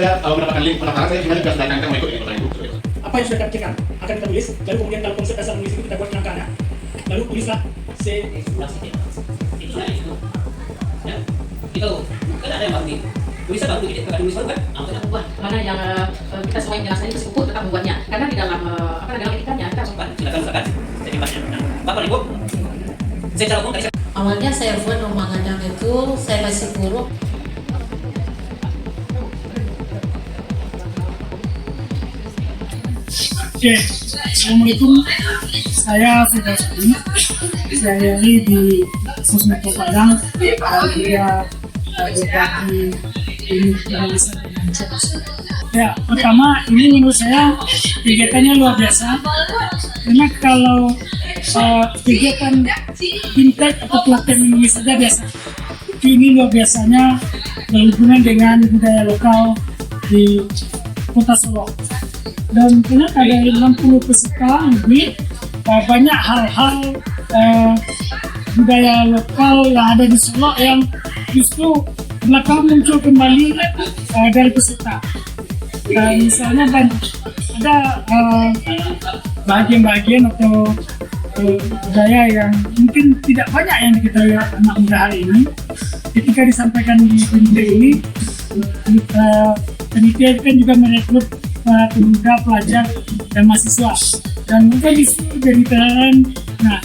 Anda mendapatkan link pendaftaran saya, gimana juga sedangkan kita mau ikut di kota itu. Apa yang sudah kita pikirkan akan kita tulis, lalu kemudian kalau konsep dasar menulis itu kita buat kerangkanya, lalu tulislah Ya, itu kan ada yang baru tulisan baru jadi tulis baru kan, kita membuat mana yang kita semua yang jelaskan itu cukup tetap membuatnya karena di dalam dalam etikanya kita Pak, silakan jadi Pak. Bapak Ibu, saya cara umum tadi Awalnya saya buat rumah kandang itu saya kasih huruf. Oke, Assalamualaikum. Saya Firdaus Ali. Saya ini di Sosmed Padang. Dia berbagi ini penulisan dengan chat. Ya, pertama ini menurut saya kegiatannya luar biasa. Karena kalau kegiatan fintech atau pelatihan menulis saja biasa. Tapi ini luar biasanya berhubungan dengan budaya lokal di Kota Solo. Dan ternyata dari 60 peserta lebih banyak hal-hal budaya lokal yang ada di Solo yang justru belakang muncul kembali dari peserta. Misalnya ada bagian-bagian atau budaya yang mungkin tidak banyak yang diketahui anak muda hari ini. Ketika disampaikan di penelitian ini, penelitian kan juga merekrut pemuda, pelajar, dan mahasiswa. Dan mungkin di sini dari terang, nah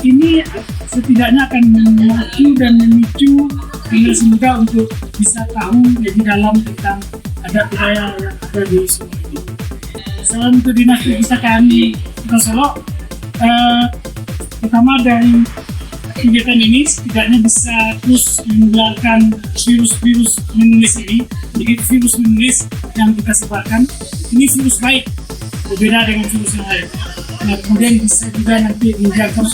ini setidaknya akan memacu dan memicu generasi muda untuk bisa tahu lebih dalam tentang adat budaya yang ada di Solo ini. Salam untuk Dinas Perpustakaan Kota Solo. Pertama dari kegiatan ini setidaknya bisa terus menularkan virus-virus menulis ini. Jadi virus menulis yang kita sebarkan ini virus baik, berbeda dengan virus yang lain. Nah, kemudian bisa juga nanti menjangkau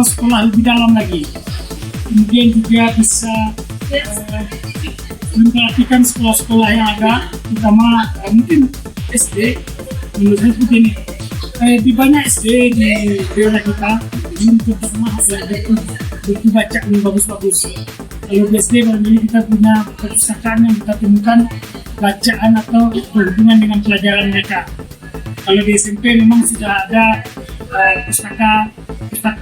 sekolah lebih dalam lagi. Kemudian juga bisa memperhatikan sekolah-sekolah yang ada, terutama mungkin SD. Menurut saya seperti ini. Di banyak SD di daerah kita untuk rumah buku baca yang bagus-bagus. Kalau di SD barangkali kita punya perpustakaan yang kita temukan bacaan atau berhubungan dengan pelajaran mereka. Kalau di SMP memang sudah ada pustaka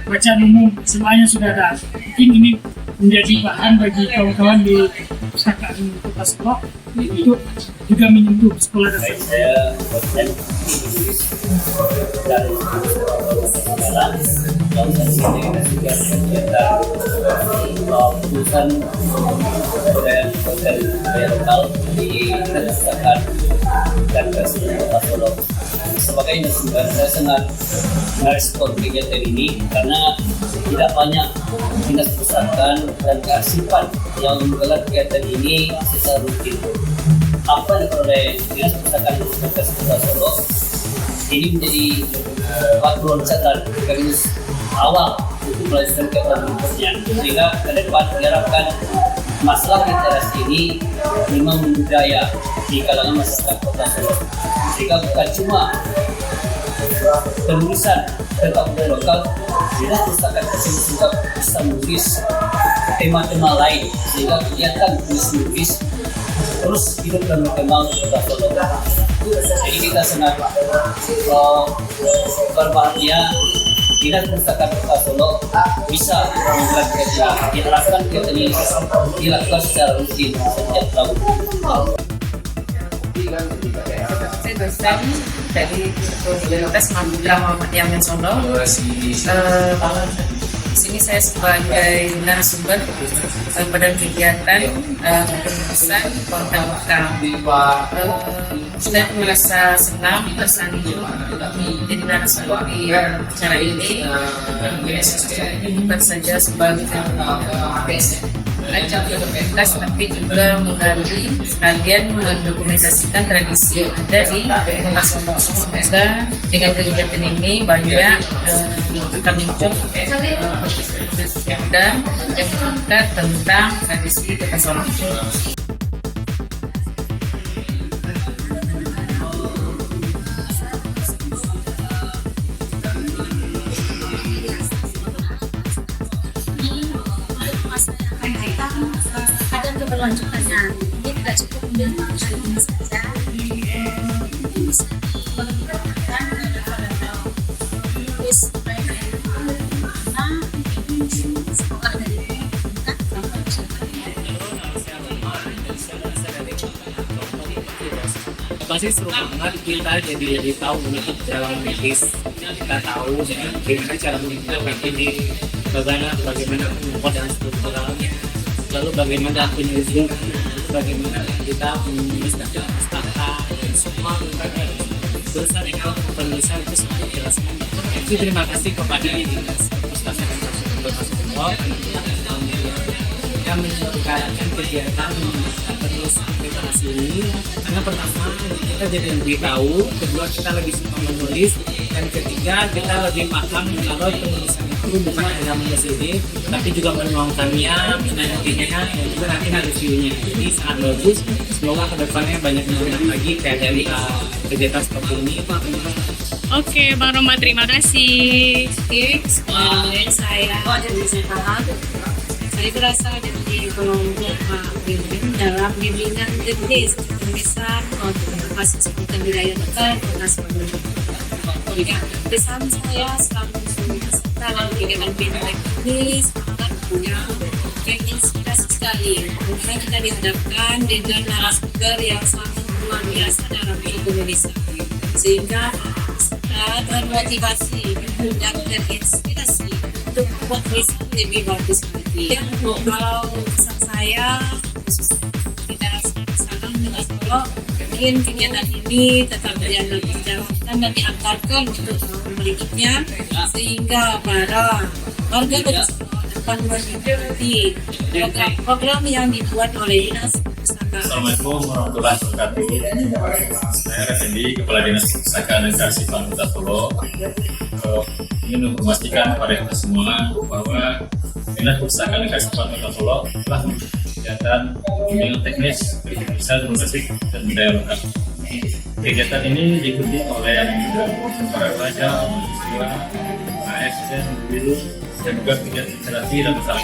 bacaan umum, semuanya sudah ada. Mungkin ini menjadi bahan bagi kawan-kawan di perpustakaan Kota Solo untuk juga menyentuh sekolah dasar. saya dari jalan dan sini juga kegiatan urusan budaya lokal di perpustakaan dan kesenian Kota Solo. Sebagai narasumber, saya sangat merespon kegiatan ini karena tidak banyak dinas perpustakaan dan kearsipan yang menggelar kegiatan ini secara rutin. Apa yang oleh dinas perpustakaan Universitas Kota Solo ini menjadi batu loncatan sekaligus awal untuk melanjutkan kegiatan berikutnya, sehingga ke depan diharapkan masalah literasi ini memang budaya di kalangan masyarakat Kota Solo, sehingga bukan cuma penulisan tentang budaya lokal, dinas perpustakaan tersebut juga bisa menulis tema-tema lain, sehingga kegiatan tulis-menulis terus hidup dan berkembang di Kota Solo. Jadi kita sangat berbahagia Dinas Perpustakaan Kota Solo bisa diharapkan kegiatan ini dilakukan secara rutin setiap tahun. saya dosen dari Universitas Muhammadiyah Solo. Di sini saya sebagai narasumber pada kegiatan penulisan konten lokal. Saya merasa senang tersanjung jadi narasumber di acara ini. Bukan saja sebagai ajang komunitas, tapi juga menggali sekalian mendokumentasikan tradisi yang ada di Kota Solo. Semoga dengan kegiatan ini banyak kami mencoba dan yang kita tentang tradisi Kota Solo. keberlanjutannya. Jadi tidak cukup dengan ini saja. Bisa mengembangkan terus sekolah dari tingkat sampai pasti seru banget kita jadi tahu untuk dalam medis, kita tahu gimana cara menggunakan ini, bagaimana mengukur dan strukturalnya, lalu bagaimana penyusun, bagaimana kita menjelaskan staka dan semua besar yang penulisan itu semua dijelaskan. Jadi terima kasih kepada Dinas Pustaka dan Informasi yang menyelenggarakan kegiatan terus literasi ini, karena pertama kita jadi lebih tahu, kedua kita lebih suka menulis, dan ketiga kita lebih paham kalau penulisan itu bukan hanya menulis ini, tapi juga menuangkannya, menanyakannya, dan juga nanti reviewnya. Jadi sangat bagus. Semoga kedepannya banyak yang lagi kayak dari kegiatan seperti ini. Oke, Bang Roma, terima kasih. Kemudian saya bisa paham. Saya berasal dari kelompok bimbing dalam bimbingan teknis penulisan masuk seputar wilayah dekat pesan saya selalu dalam kegiatan bimbingan teknis punya inspirasi sekali karena kita dihadapkan dengan narasumber yang sangat luar biasa dalam penulisan sehingga kita termotivasi dan terinspirasi untuk membuat tulisan lebih bagus lagi. Kalau pesan saya tidak salah kalau mungkin kegiatan ini tetap berjalan dan diantarkan untuk tahun berikutnya sehingga para warga dapat mengikuti program yang dibuat oleh Dinas Pustaka. Assalamualaikum warahmatullahi wabarakatuh. Saya Refendi, Kepala Dinas Pustaka dan Kearsipan Kota Solo. Ingin memastikan kepada kita semua bahwa Dinas Pustaka dan Kearsipan Kota Solo telah melakukan kegiatan bimbingan teknis penulisan musik dan budaya lokal. Kegiatan ini diikuti oleh para pelajar, mahasiswa, ASN, guru, dan juga kegiatan literasi dan usaha.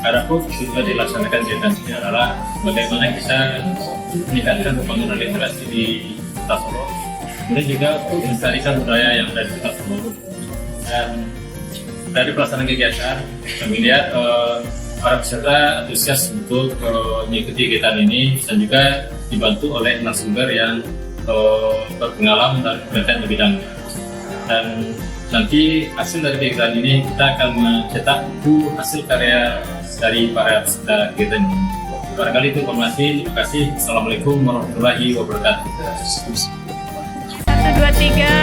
Adapun juga dilaksanakan kegiatan ini adalah bagaimana kita meningkatkan pembangunan literasi di Kota Solo, kemudian juga melestarikan budaya yang ada di Kota Solo. Dan dari pelaksanaan kegiatan, kami lihat para peserta antusias untuk mengikuti kegiatan ini dan juga dibantu oleh narasumber yang berpengalaman dan kompeten di bidangnya. Dan nanti hasil dari kegiatan ini kita akan mencetak buku hasil karya dari para peserta kegiatan ini. Barangkali itu informasi. Terima kasih. Assalamualaikum warahmatullahi wabarakatuh. 1, 2, 3.